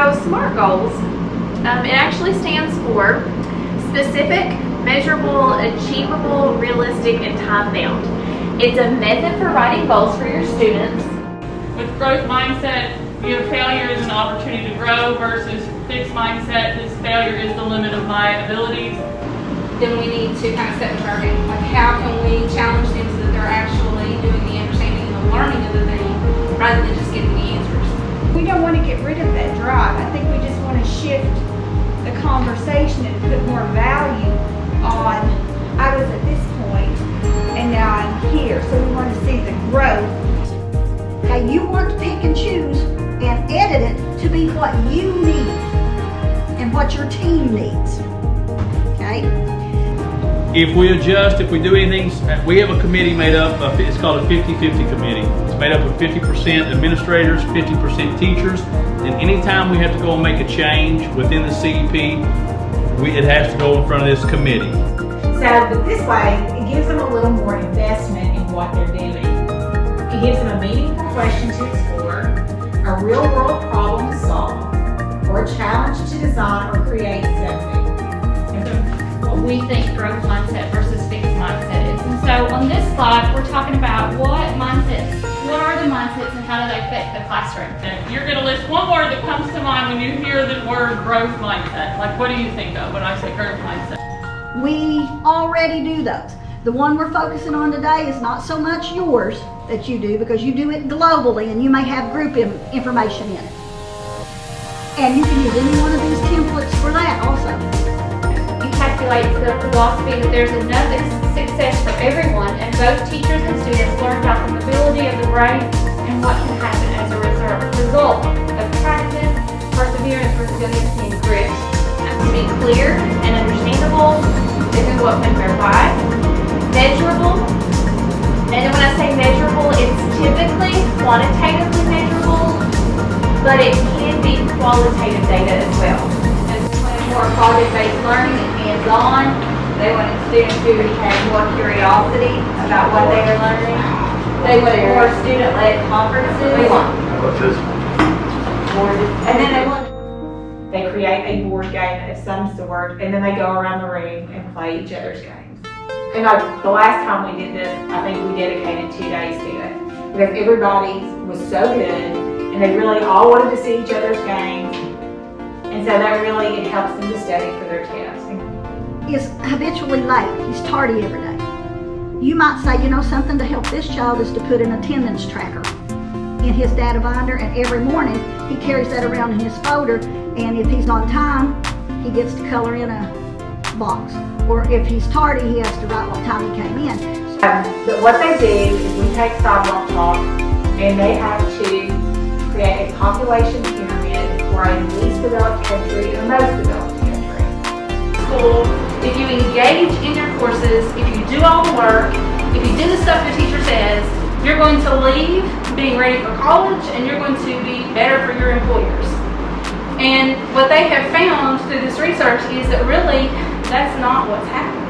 So SMART goals, it actually stands for specific, measurable, achievable, realistic, and time-bound. It's a method for writing goals for your students. With growth mindset, view failure as an opportunity to grow versus fixed mindset, this failure is the limit of my abilities. Then we need to kind of set a target. Like, how can we challenge them so that they're actually doing the understanding and the learning of the thing rather than just getting the answers. We don't want to get rid of that drive. I think we just want to shift the conversation and put more value on, I was at this point and now I'm here. So we want to see the growth. Okay, you want to pick and choose and edit it to be what you need and what your team needs. Okay? If we adjust, if we do anything, we have a committee made up of, it's called a 50-50 committee. It's made up of 50% administrators, 50% teachers, and anytime we have to go and make a change within the CEP, it has to go in front of this committee. So, but this way, it gives them a little more investment in what they're doing. It gives them a meaningful question to explore, a real-world problem to solve, or a challenge to design or create something. What we think growth mindset versus fixed mindset is. And so on this slide, we're talking about what are the mindsets and how do they affect the classroom. You're going to list one word that comes to mind when you hear the word growth mindset. Like, what do you think of when I say growth mindset? We already do those. The one we're focusing on today is not so much yours that you do, because you do it globally and you may have group information in it. And you can use any one of these templates for that also. Encapsulates the philosophy that there's enough success for everyone, and both teachers and students learn about the mobility of the brain and what can happen as a result of practice, perseverance, resiliency, and grit. To be clear and understandable, this is what when they're why. Measurable, and then when I say measurable, it's typically quantitatively measurable, but it can be qualitative data as well. More project-based learning and hands-on. They wanted students who had more curiosity about what they were learning. They wanted more student-led conferences. And then They create a board game of some sort, and then they go around the room and play each other's games. And the last time we did this, I think we dedicated 2 days to it, because everybody was so good, and they really all wanted to see each other's games. And so that really, it helps them to study for their test. Is habitually late. He's tardy every day. You might say, you know, something to help this child is to put an attendance tracker in his data binder, and every morning he carries that around in his folder, and if he's on time, he gets to color in a box. Or if he's tardy, he has to write what time he came in. But what they do is we take sidewalk talk, and they have to create a population pyramid for a least developed country and most developed country. school, if you engage in your courses, if you do all the work, if you do the stuff your teacher says, you're going to leave being ready for college, and you're going to be better for your employers. And what they have found through this research is that really that's not what's happening.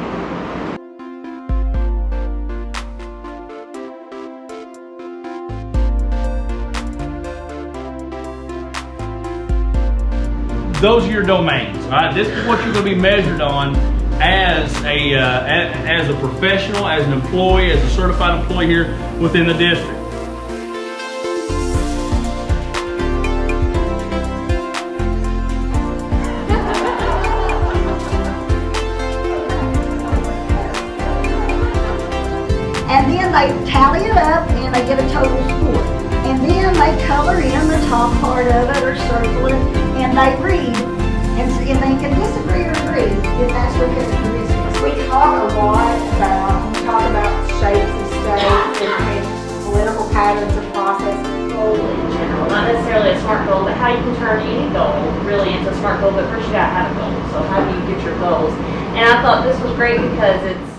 Those are your domains, all right? This is what you're going to be measured on as a professional, as an employee, as a certified employee here within the district. And then they tally it up and they get a total score. And then they color in the top part of it or circle it, and they read. And they can disagree or agree if that's what characteristics. We talk a lot about shapes of states and political patterns of process. Goal in general, not necessarily a SMART goal, but how you can turn any goal really into a SMART goal. But first you gotta have a goal. So how do you get your goals? And I thought this was great because it's